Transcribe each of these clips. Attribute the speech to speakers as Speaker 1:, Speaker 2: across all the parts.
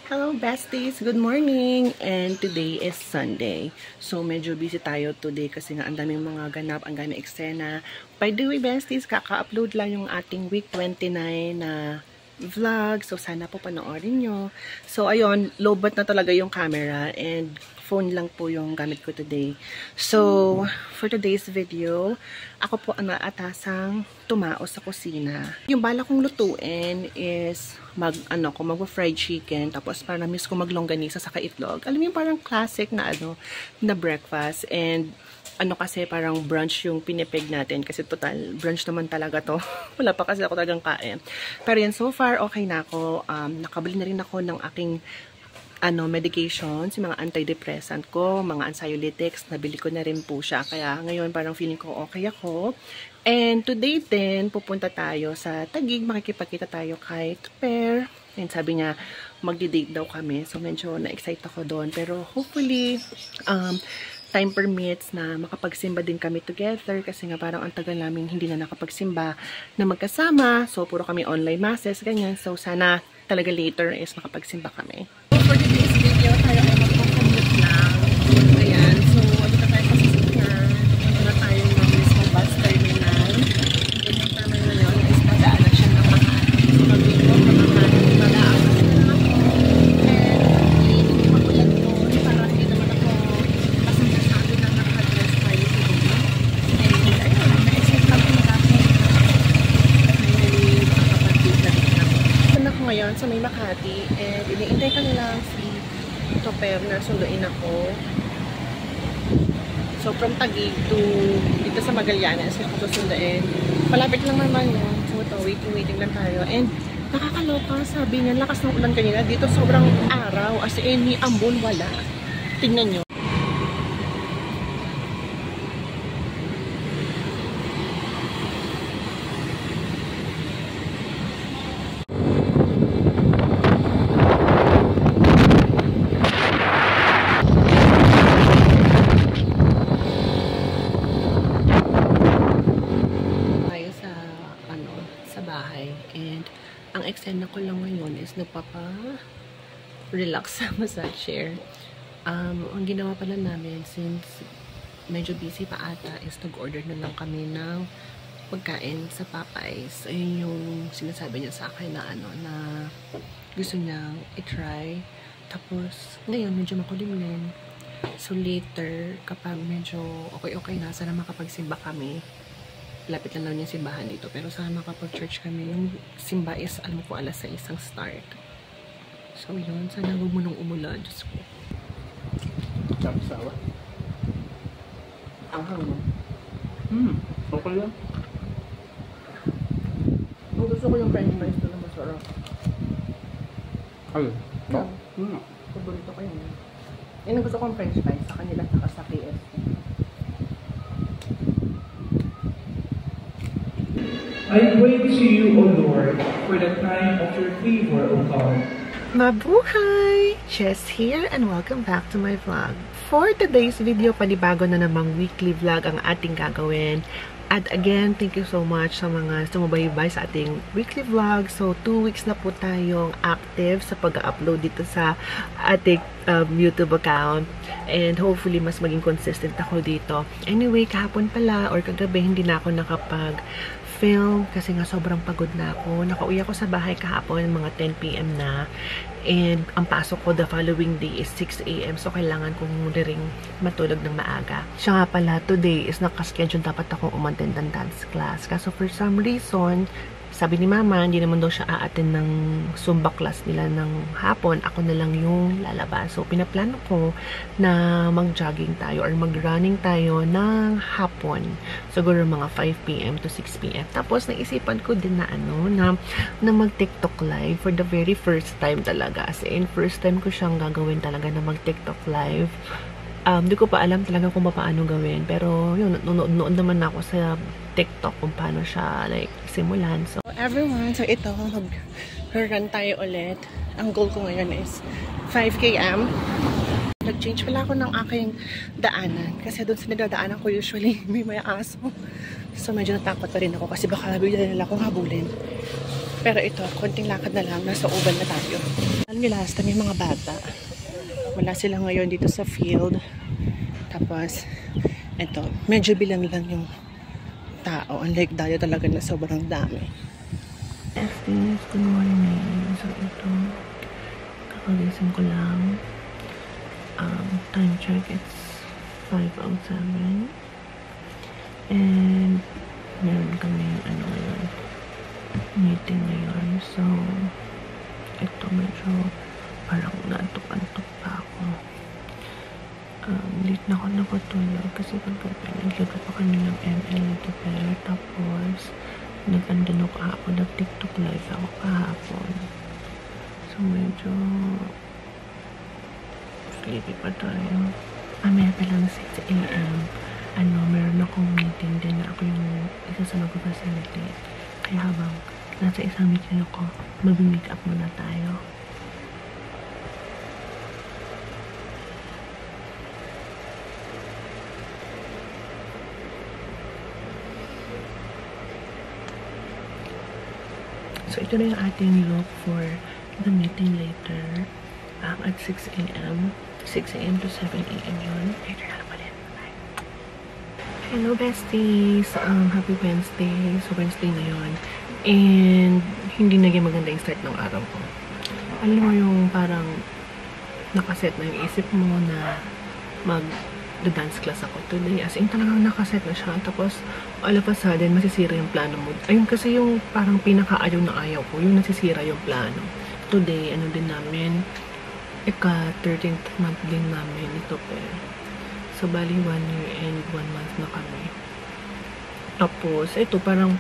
Speaker 1: Hello besties! Good morning! And today is Sunday. So medyo busy tayo today kasi nga ang daming mga ganap, ang daming eksena. By the way besties, kaka-upload lang yung ating week 29 na vlog. So sana po panoorin nyo. So ayun, lowbat na talaga yung camera and phone lang po yung gamit ko today. So for today's video, ako po ang naatasang tumaos sa kusina. Yung bala kong lutuin is mag-fried chicken, tapos parang miss ko maglongganisa sa itlog. Alam mo yung parang classic na na breakfast, and kasi parang brunch yung pinipig natin kasi total brunch naman talaga to. Wala pa kasi ako talagang kain. Pero yan, so far okay na ako. Nakabili na rin ako ng aking medications, yung mga antidepressant ko, mga anxiolytics, nabili ko na rin po siya. Kaya ngayon parang feeling ko okay ako. And today din, pupunta tayo sa Taguig, makikipagkita tayo kay Tuper. And sabi niya, magdi-date daw kami. So medyo na-excite ako doon. Pero hopefully, time permits na makapagsimba din kami together. Kasi nga parang ang tagal namin hindi na nakapagsimba na magkasama. So puro kami online masses, ganyan. So sana talaga later is makapagsimba kami. For today's video, tayo ay magpapalit lang. Ayan. So, dito tayo kasi sa Tuper. Punta na tayo ng mismo bus terminal. Yung terminal yun is dadaanan siya ng Makati. So, pag-wait mo sa Makati, madaanan siya ng ako. And, hindi magulat doon para hindi naman ako pasang-sasabi na naka-dress tayo today. And, ayun, na-excite kami dati. Finally, makapag-date na rin kami. Ako ngayon sa may Makati, and iniintay ka nilang si Tuper na sunduin ako. So from Taguig to dito sa Magallanes ako susunduin. Palapit lang naman yun. So ito, waiting lang tayo. And nakakaloka, sabi niya, lakas ng ulan kanina. Dito sobrang araw, as in ni ambon wala. Tingnan nyo. And ang eksena ko lang ngayon is nagpapa-relax sa massage chair. Ang ginawa pala namin, since medyo busy pa ata, is nag-order na lang kami ng pagkain sa Popeyes. Ayun yung sinasabi niya sa akin na na gusto niyang i-try. Tapos ngayon medyo makulimlim. So later, kapag medyo okay na, sana makapagsimba kami. Lapit lang yung simbahan dito. Pero sana makapag-church kami. Yung simba is, alam ko, alas 6 ang start. So, yun. Sana huwag mo nang umulan. Diyos ko.
Speaker 2: Sawa.
Speaker 1: Ang hang mo.
Speaker 2: Okay lang.
Speaker 1: Gusto ko yung french fries na masarap.
Speaker 2: Ayun.
Speaker 1: No? Paborito ko yun. Yan ang gusto kong french fries sa kanila sa KFC.
Speaker 3: I pray to you, O Lord, for the time of your favor, O God.
Speaker 1: Mabuhay! Jess here and welcome back to my vlog. For today's video, panibago na namang weekly vlog ang ating gagawin. At again, thank you so much sa mga sumubaybay sa ating weekly vlog. So, 2 weeks na po tayong active sa pag-upload dito sa ating YouTube account. And hopefully, mas maging consistent ako dito. Anyway, kahapon pala or kagabi, hindi na ako nakapag-film kasi nga sobrang pagod na ako. Nakauwi ako sa bahay kahapon, mga 10 PM na. And ang pasok ko the following day is 6 AM. So, kailangan kong ring matulog ng maaga. Siya nga pala, today is nakaschedule dapat akong umattend ng dance class. Kaso for some reason, sabi ni Mama, hindi naman daw siya a-attend ng Zumba class nila ng hapon. Ako na lang yung lalabas. So, pinaplano ko na mag-jogging tayo or mag-running tayo ng hapon. Siguro mga 5 PM to 6 PM. Tapos, naisipan ko din na na mag-TikTok live for the very first time talaga. As in, first time ko siyang gagawin talaga na mag-TikTok live. Di ko pa alam talaga kung paano gawin. Pero, yun, noon naman ako sa TikTok kung paano siya, like, simulan. So, everyone, so ito, mag-run tayo ulit. Ang goal ko ngayon is 5 km. Nag-change pala ako ng aking daanan. Kasi doon sa nagdadaanan ko usually may aso. So, medyo natakot pa rin ako kasi baka bigla nila akong habulin. Pero ito, konting lakad na lang, nasa oval na tayo. Alam nyo, last time yung mga bata, wala sila ngayon dito sa field. Tapos, ito, medyo bilang lang yung tao. Unlike tayo talaga na sobrang dami. Estes, good morning. So, ito, kakagising ko lang. Time check, it's 5:07. And, meron kami, meeting ngayon. So, ito medyo parang naantok-antok pa ako. Late na ako napatulog kasi kagabi naglaga pa kami ng ML together. Tapos, nag-andun ako kahapon, nag-TikTok live ako kahapon. So, medyo sleepy pa tayo. Mamaya pa lang 6 AM. Meron akong meeting din na ako yung isa sa mag-facilitate. Kaya habang nasa isang meeting ako, mag-make up muna tayo. So, ito na yung ating look for the meeting later. At 6 AM. 6 AM to 7 AM yun. Later na pa rin. Hello, besties! Happy Wednesday. So, Wednesday na yun. And, hindi naging maganda yung start ng araw ko. Alam mo yung parang nakaset na yung isip mo na mag-dance class ako today. As in, talagang nakaset na siya. Tapos, all of a sudden, masisira yung plano mo. Ayun kasi yung parang pinaka-ayaw na ayaw ko. Yung nasisira yung plano. Today, din namin, ika-13th month din namin ito pero. So, bali 1 year and 1 month na kami. Tapos, ito parang,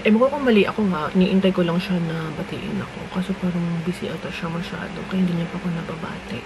Speaker 1: ewan ko kung mali ako nga, iniintay ko lang siya na batiin ako. Kasi parang busy ata siya masyado, kaya hindi niya pa ako nababati.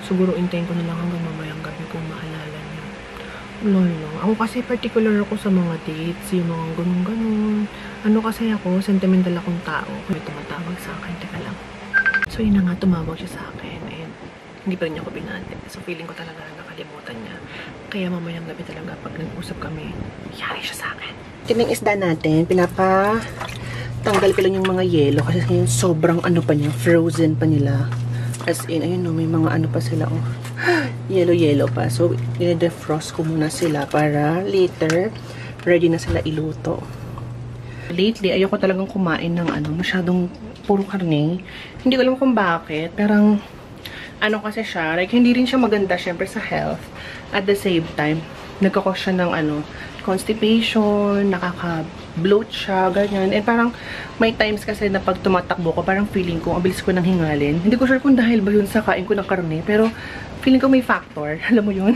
Speaker 1: Siguro, intayin ko na lang hanggang mamayang gabi kung maalala niya. Lolo. Ako kasi particular ako sa mga dates, yung mga ganun-ganun. Kasi ako, sentimental akong tao. May tumatawag sa akin, teka lang. So, yun na nga, tumawag siya sa akin. And, hindi pa rin niya ako binati. So, feeling ko talaga nakalimutan niya. Kaya mamayang gabi talaga, pag nag-usap kami, yari siya sa akin. Tinang isda natin, pinapatanggal ko lang yung mga yelo. Kasi yung sobrang pa niya, frozen pa nila. As in, ayun may mga pa sila, yellow pa. So, i-defrost ko muna sila para later, ready na sila iluto. Lately, ayoko talagang kumain ng masyadong puro karne. Hindi ko alam kung bakit. Parang, kasi siya, like, hindi rin siya maganda, syempre, sa health. At the same time, nagkakos siya ng, constipation, nakaka-bloat siya, ganyan. And parang, may times kasi na pag tumatakbo ko, parang feeling ko, ang bilis ko nang hingalin. Hindi ko sure kung dahil ba yun sa kain ko ng karne, pero, feeling ko may factor. Alam mo yun?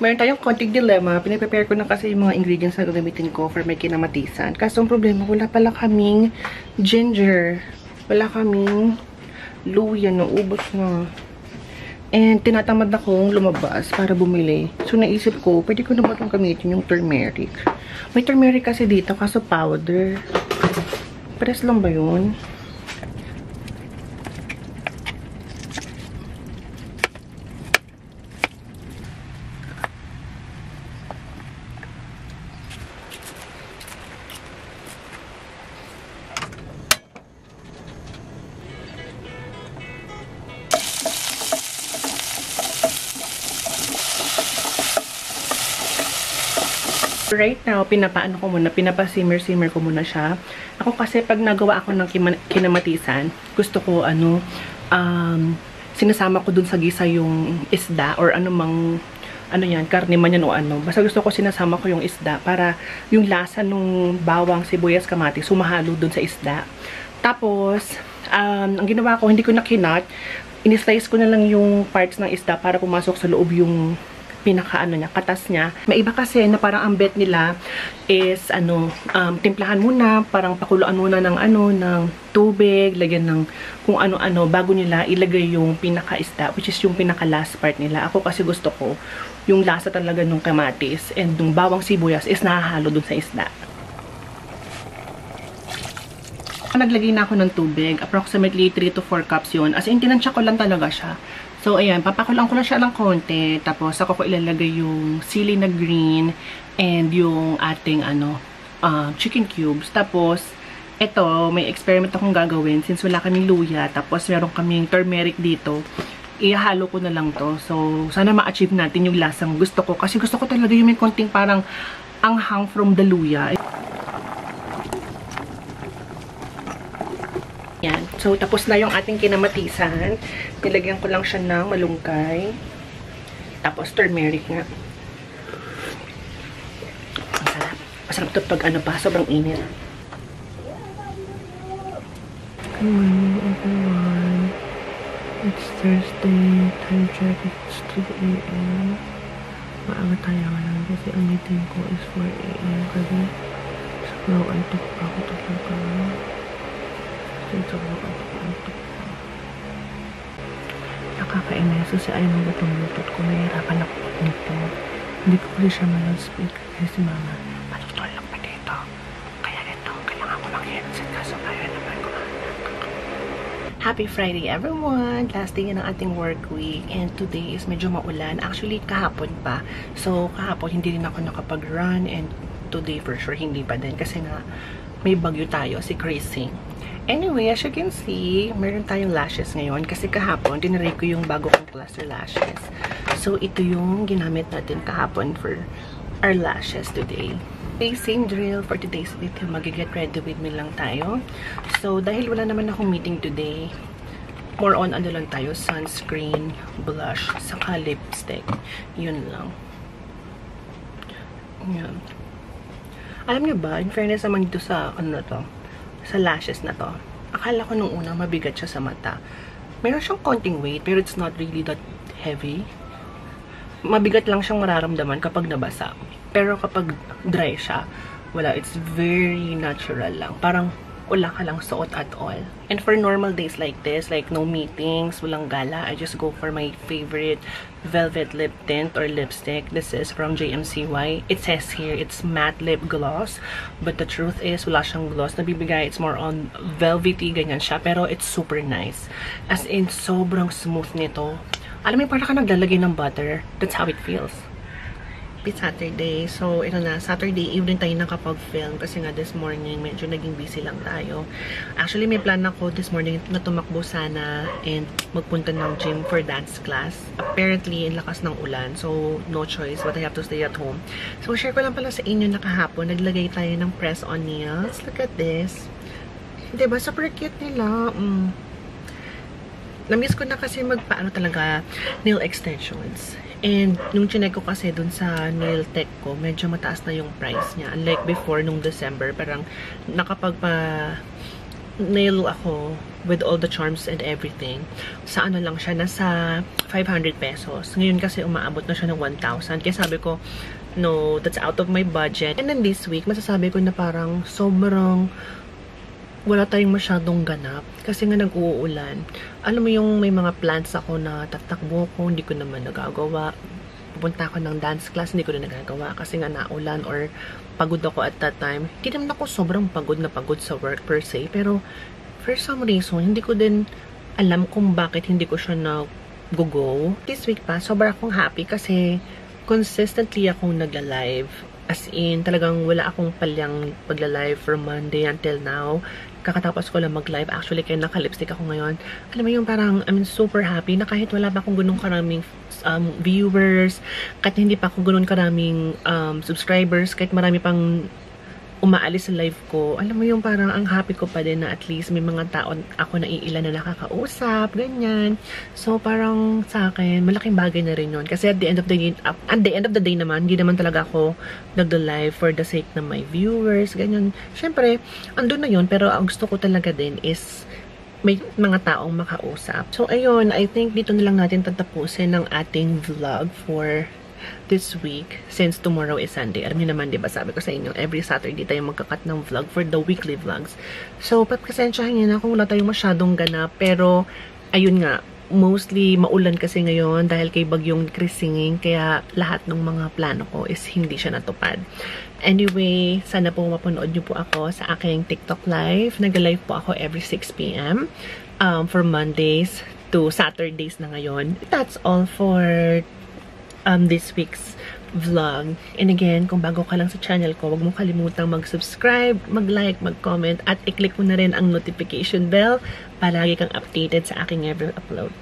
Speaker 1: Mayroon tayong konting dilemma. Pinaprepare ko na kasi yung mga ingredients na gagamitin ko for may kinamatisan. Kaso, ang problema, wala pala kaming ginger. Wala kaming luya na ubos na. And tinatamad akong lumabas para bumili. So naisip ko, pwede ko na ba itong gamitin yung turmeric? May turmeric kasi dito, kaso powder. Press lang ba yun? Right now, pinapasimmer ko muna siya. Ako kasi pag nagawa ako ng kinamatisan, gusto ko sinasama ko dun sa gisa yung isda or karne man yan o Basta gusto ko sinasama ko yung isda para yung lasa nung bawang, sibuyas, kamatis sumahalo dun sa isda. Tapos, ang ginawa ko, hindi ko na kinat. In-slice ko na lang yung parts ng isda para pumasok sa loob yung katas niya. May iba kasi na parang ang bet nila is timplahan muna, parang pakuluan muna ng ng tubig, lagyan ng kung ano-ano bago nila ilagay yung pinaka-isda, which is yung pinaka-last part nila. Ako kasi gusto ko yung lasa talaga ng kamatis and yung bawang sibuyas is nahahalo dun sa isda. Naglagay na ako ng tubig, approximately 3 to 4 cups yun. As in, tinansya ko lang talaga siya. So, ayan, papakulang ko lang siya ng konti. Tapos, ako ko ilalagay yung sili na green and yung ating, chicken cubes. Tapos, Ito, may experiment akong gagawin since wala kaming luya, tapos meron kaming turmeric dito. Ihalo ko na lang to. So, sana ma-achieve natin yung lasang gusto ko. Kasi gusto ko talaga yung may konting parang anghang from the luya. Yan. So, tapos na yung ating kinamatisan. Nilagyan ko lang siya ng malunggay. Tapos, turmeric nga. Masarap. Masarap ito pag ano pa, sobrang init. Good morning, everyone. It's Thursday. Time check, it's 2 AM. Maaga tayo lang kasi ang meeting ko is 4 AM kasi sobrang antok pa ako talaga. Sobrang antok pa. Nakakainis kasi ayaw mo ba itong bluetooth ko? Nahihirapan ako nito. Hindi ko kasi siya ma-speak kasi si mama matutol lang pa dito. Kaya ito, kailangan ko mag-headset kaso kaya naman ko. Happy Friday everyone! Last day ng ating work week and today is medyo maulan. Actually, kahapon pa. So, kahapon hindi rin ako nakapag-run and today for sure hindi pa din kasi nga may bagyo tayo, si Chrissy. Anyway, as you can see, meron tayong lashes ngayon kasi kahapon, dinaray ko yung bago kong plaster lashes. So, ito yung ginamit natin kahapon for our lashes today. Okay, same drill for today's video. Mag-get ready with me lang tayo. So, dahil wala naman akong meeting today, more on ano lang tayo, sunscreen, blush, saka lipstick. Yun lang. Yan. Alam niyo ba, in fairness naman dito sa, ano na to, sa lashes na to, akala ko nung una mabigat siya sa mata. Meron siyang konting weight, pero it's not really that heavy. Mabigat lang siyang mararamdaman kapag nabasa. Pero kapag dry siya, wala. It's very natural lang. Parang wala ka lang suot at all. And for normal days like this, like no meetings, walang gala, I just go for my favorite velvet lip tint or lipstick. This is from JMCY. It says here, it's matte lip gloss. But the truth is, wala siyang gloss na bibigay. It's more on velvety, ganyan siya. Pero it's super nice. As in, sobrang smooth nito. Alam mo, parang ka naglalagay ng butter. That's how it feels. It's Saturday. So, ito na. Saturday evening tayo nakapag-film kasi nga this morning medyo naging busy lang tayo. Actually, may plan ako this morning na tumakbo sana and magpunta ng gym for dance class. Apparently, in lakas ng ulan. So, no choice but I have to stay at home. So, share ko lang pala sa inyo na kahapon. Naglagay tayo ng press-on nails. Look at this. Diba? Super cute nila. Namiss ko na kasi magpaano talaga nail extensions. And nung chinek ko kasi dun sa nail tech ko, medyo mataas na yung price niya. Unlike before, nung December, parang nakapagpa-nail ako with all the charms and everything. Sa ano lang siya, nasa 500 pesos. Ngayon kasi umaabot na siya ng 1,000. Kaya sabi ko, no, that's out of my budget. And then this week, masasabi ko na parang sobrang wala tayong masyadong ganap kasi nga nag-uulan. Alam mo yung may mga plans ako na tatakbo ko, hindi ko naman nagagawa. Pupunta ako ng dance class, hindi ko na nagagawa kasi nga naulan or pagod ako at that time. Hindi naman ako sobrang pagod na pagod sa work per se, pero for some reason, hindi ko din alam kung bakit hindi ko siya nag-go. This week pa, sobrang akong happy kasi consistently akong nagla-live. As in, talagang wala akong palyang pagla-live from Monday until now. Kakatapos ko lang mag-live. Actually, kaya naka-lipstick ako ngayon. Alam mo yung parang, I'm super happy na kahit wala pa akong ganun karaming viewers, kahit hindi pa ako ganun karaming subscribers, kahit marami pang umaalis sa live ko, alam mo yung parang ang happy ko pa din na at least may mga tao ako na iilan na nakakausap, ganyan. So, parang sa akin, malaking bagay na rin yun. Kasi at the end of the day naman, hindi naman talaga ako nagda-live for the sake ng my viewers, ganyan. Siyempre, andun na yun, pero ang gusto ko talaga din is may mga taong makausap. So, ayun, I think dito na lang natin tatapusin ng ating vlog for this week, since tomorrow is Sunday. Alam niyo naman, diba, sabi ko sa inyo, every Saturday tayo magkakat ng vlog for the weekly vlogs. So, papasensyahan niyo na kung wala tayong masyadong ganap, pero, ayun nga, mostly maulan kasi ngayon dahil kay bagyong Chrissy, kaya lahat ng mga plano ko is hindi siya natupad. Anyway, sana po mapanood niyo po ako sa aking TikTok live. Nag-live po ako every 6 PM for Mondays to Saturdays na ngayon. That's all for this week's vlog. And again, kung bago ka lang sa channel ko, huwag mo kalimutang mag-subscribe, mag-like, mag-comment, at i-click mo na rin ang notification bell para lagi kang updated sa aking every upload.